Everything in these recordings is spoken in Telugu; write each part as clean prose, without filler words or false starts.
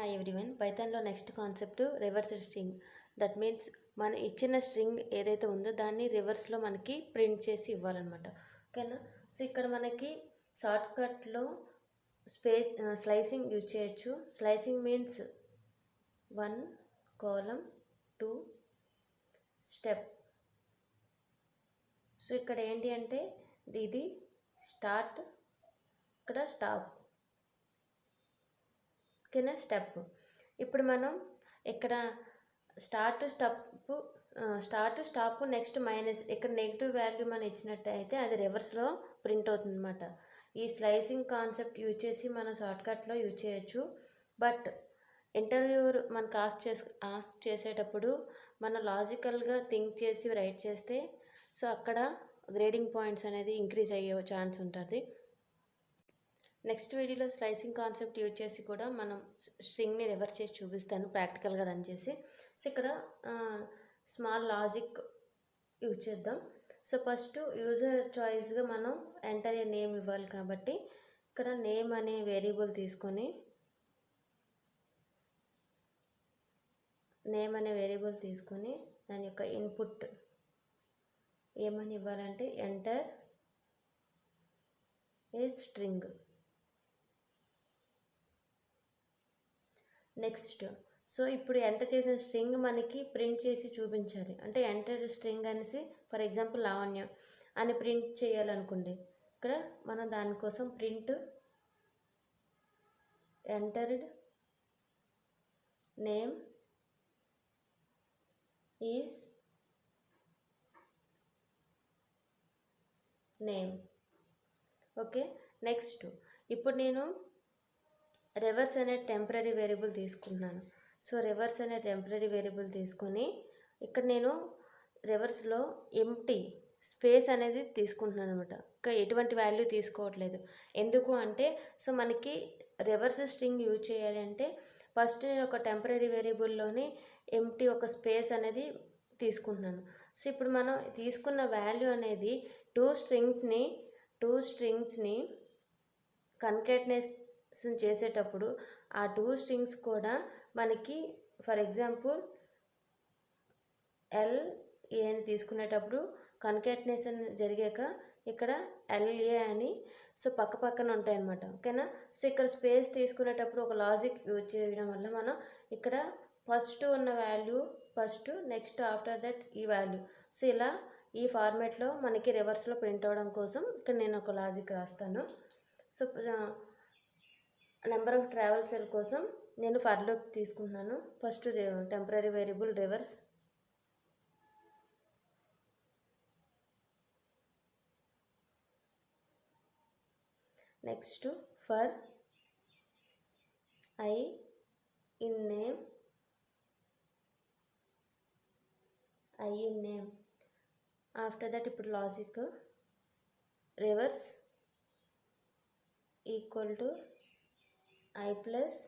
Hi everyone. పైథాన్లో next concept reversed string. That means మన ఇచ్చిన స్ట్రింగ్ ఏదైతే ఉందో దాన్ని రివర్స్లో మనకి ప్రింట్ చేసి ఇవ్వాలన్నమాట. ఓకేనా. సో ఇక్కడ మనకి షార్ట్కట్లో స్లైసింగ్ యూజ్ చేయొచ్చు. స్లైసింగ్ మీన్స్ 1 కాలం 2 స్టెప్. సో ఇక్కడ ఏంటి అంటే ఇది స్టార్ట్, ఇక్కడ స్టాప్, ఓకేనా. స్టెప్. ఇప్పుడు మనం ఇక్కడ స్టార్ట్ స్టాప్ నెక్స్ట్ మైనస్, ఇక్కడ నెగిటివ్ వాల్యూ మనం ఇచ్చినట్టయితే అది రివర్స్లో ప్రింట్ అవుతుంది అనమాట. ఈ స్లైసింగ్ కాన్సెప్ట్ యూజ్ చేసి మనం షార్ట్కట్లో యూజ్ చేయొచ్చు. బట్ ఇంటర్వ్యూర్ మనకు ఆస్క్ చేసేటప్పుడు మనం లాజికల్గా థింక్ చేసి రైట్ చేస్తే సో అక్కడ గ్రేడింగ్ పాయింట్స్ అనేది ఇంక్రీజ్ అయ్యే ఛాన్స్ ఉంటుంది. నెక్స్ట్ వీడియోలో స్లైసింగ్ కాన్సెప్ట్ యూజ్ చేసి కూడా మనం స్ట్రింగ్ని రివర్స్ చేసి చూపిస్తాను ప్రాక్టికల్గా రన్ చేసి. సో ఇక్కడ స్మాల్ లాజిక్ యూజ్ చేద్దాం. సో ఫస్ట్ యూజర్ చాయిస్గా మనం ఎంటర్ ఏ నేమ్ ఇవ్వాలి కాబట్టి ఇక్కడ నేమ్ అనే వేరియబుల్ తీసుకొని దాని యొక్క ఇన్పుట్ ఏమని ఇవ్వాలంటే enter a string. Next so ఇప్పుడు ఎంటర్ చేసిన స్ట్రింగ్ మనకి ప్రింట్ చేసి చూపించాలి. అంటే ఎంటర్ స్ట్రింగ్ అనేసి ఫర్ ఎగ్జాంపుల్ లావణ్య అని ప్రింట్ చేయాలనుకోండి. ఇక్కడ మనం దానికోసం print entered name is name. Okay. Next ఇప్పుడు నేను రివర్స్ అనే టెంపరీ వేరియబుల్ తీసుకున్నాను. సో రివర్స్ అనే టెంపరీ వేరియబుల్ తీసుకొని ఇక్కడ నేను రివర్స్లో ఎంప్టీ స్పేస్ అనేది తీసుకుంటున్నాను అనమాట. ఇక్కడ ఎటువంటి వాల్యూ తీసుకోవట్లేదు. ఎందుకు అంటే సో మనకి రివర్స్ స్ట్రింగ్ యూజ్ చేయాలి అంటే ఫస్ట్ నేను ఒక టెంపరీ వేరియబుల్లోని ఎంప్టీ ఒక స్పేస్ అనేది తీసుకుంటున్నాను. సో ఇప్పుడు మనం తీసుకున్న వాల్యూ అనేది టూ స్ట్రింగ్స్ని కన్కాటినేషన్ చేసేటప్పుడు ఆ టూ స్ట్రింగ్స్ కూడా మనకి ఫర్ ఎగ్జాంపుల్ LA అని తీసుకునేటప్పుడు కన్కాటినేషన్ జరిగాక ఇక్కడ LA అని సో పక్కన ఉంటాయి అన్నమాట. ఓకేనా. సో ఇక్కడ స్పేస్ తీసుకునేటప్పుడు ఒక లాజిక్ యూజ్ చేయడం వల్ల మనం ఇక్కడ ఫస్ట్ ఉన్న value first, next after that ఈ వాల్యూ. సో ఇలా ఈ ఫార్మాట్లో మనకి రివర్స్లో ప్రింట్ అవ్వడం కోసం ఇక్కడ నేను ఒక లాజిక్ రాస్తాను. So number of traversal కోసం నేను ఫర్ లూప్ తీసుకుంటున్నాను. First temporary variable reverse, next for I in name, after that ఇప్పుడు logic reverse equal to I plus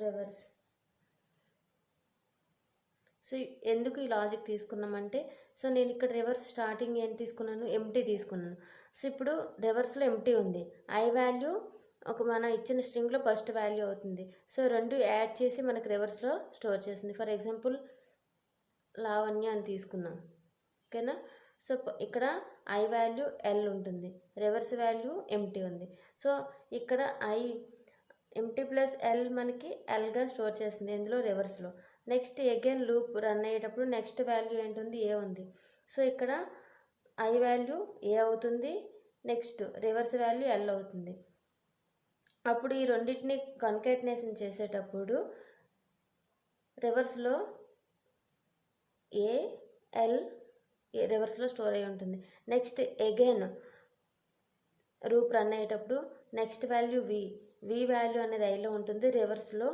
reverse. So ఎందుకు ఈ లాజిక్ తీసుకున్నామంటే సో నేను ఇక్కడ రివర్స్ స్టార్టింగ్ ఏం తీసుకున్నాను, ఎంప్టీ తీసుకున్నాను. సో ఇప్పుడు రివర్స్లో ఎంప్టీ ఉంది. I వాల్యూ ఒక మన ఇచ్చిన స్ట్రింగ్లో ఫస్ట్ వాల్యూ అవుతుంది. సో రెండు యాడ్ చేసి మనకి రివర్స్లో స్టోర్ చేస్తుంది. ఫర్ ఎగ్జాంపుల్ లావణ్య అని తీసుకున్నాం. ఓకేనా. సో ఇక్కడ I వాల్యూ L ఉంటుంది, రివర్స్ వాల్యూ ఎంప్టీ ఉంది. సో ఇక్కడ I ఎంప్టీ ప్లస్ L మనకి Lగా స్టోర్ చేస్తుంది ఇందులో రివర్స్లో. నెక్స్ట్ అగైన్ లూప్ రన్ అయ్యేటప్పుడు నెక్స్ట్ వాల్యూ ఏంటుంది, A ఉంది. సో ఇక్కడ I వాల్యూ A అవుతుంది, నెక్స్ట్ రివర్స్ వాల్యూ L అవుతుంది. అప్పుడు ఈ రెండింటిని కన్కాటినేషన్ చేసేటప్పుడు రివర్స్లో AL రివర్స్లో స్టోర్ అయి ఉంటుంది. నెక్స్ట్ అగైన్ లూప్ రన్ అయ్యేటప్పుడు నెక్స్ట్ వాల్యూ V వాల్యూ అనేది Iలో ఉంటుంది, రివర్స్లో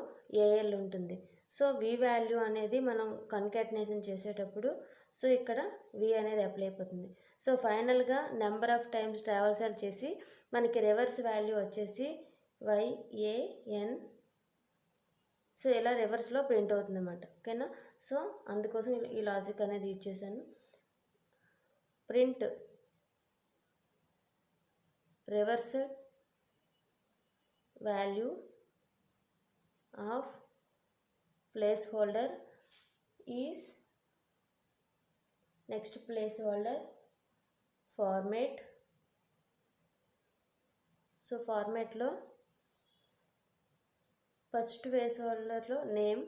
AL ఉంటుంది. సో V వాల్యూ అనేది మనం కన్కాటినేషన్ చేసేటప్పుడు సో ఇక్కడ V అనేది అప్లై అయిపోతుంది. సో ఫైనల్గా number of times travel cell చేసి మనకి రివర్స్ వాల్యూ వచ్చేసి YAN. సో ఇలా రివర్స్లో ప్రింట్ అవుతుంది అన్నమాట. ఓకేనా. సో అందుకోసం ఈ లాజిక్ అనేది యూజ్ చేశాను. Print reversed value of placeholder is next placeholder format. So ఫార్మాట్లో ఫస్ట్ ప్లేస్హోల్డర్లో నేమ్.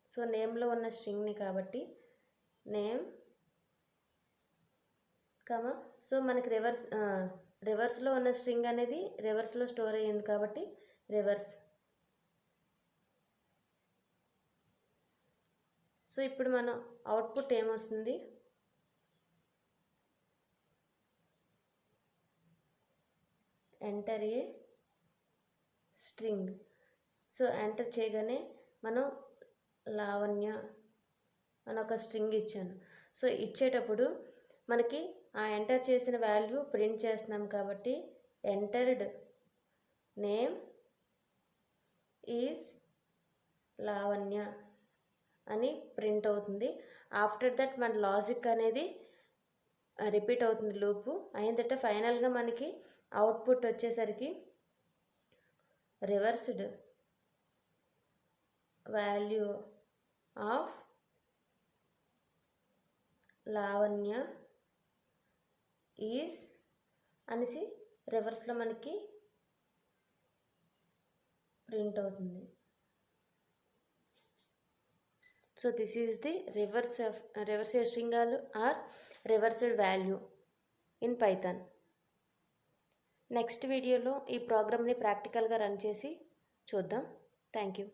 సో నేమ్లో ఉన్న స్ట్రింగ్ని కాబట్టి నేమ్ కమా సో మనకి రివర్స్లో ఉన్న స్ట్రింగ్ అనేది రివర్స్లో స్టోర్ అయ్యింది కాబట్టి రివర్స్. సో ఇప్పుడు మనం అవుట్పుట్ ఏమొస్తుంది, enter a string. So enter చేయగానే మనం లావణ్య అని ఒక స్ట్రింగ్ ఇచ్చాను. సో ఇచ్చేటప్పుడు మనకి ఆ ఎంటర్ చేసిన వాల్యూ ప్రింట్ చేస్తున్నాం కాబట్టి ఎంటర్డ్ నేమ్ ఈజ్ లావణ్య అని ప్రింట్ అవుతుంది. ఆఫ్టర్ దట్ మన లాజిక్ అనేది రిపీట్ అవుతుంది లూపు అయిన తర్వాత ఫైనల్గా మనకి అవుట్పుట్ వచ్చేసరికి reversed value of Lavanya is అనేసి రివర్స్లో మనకి ప్రింట్ అవుతుంది. So this is the reverse string or reversed value in Python. Next వీడియోలో ఈ ప్రోగ్రామ్ని ప్రాక్టికల్గా రన్ చేసి చూద్దాం. Thank you.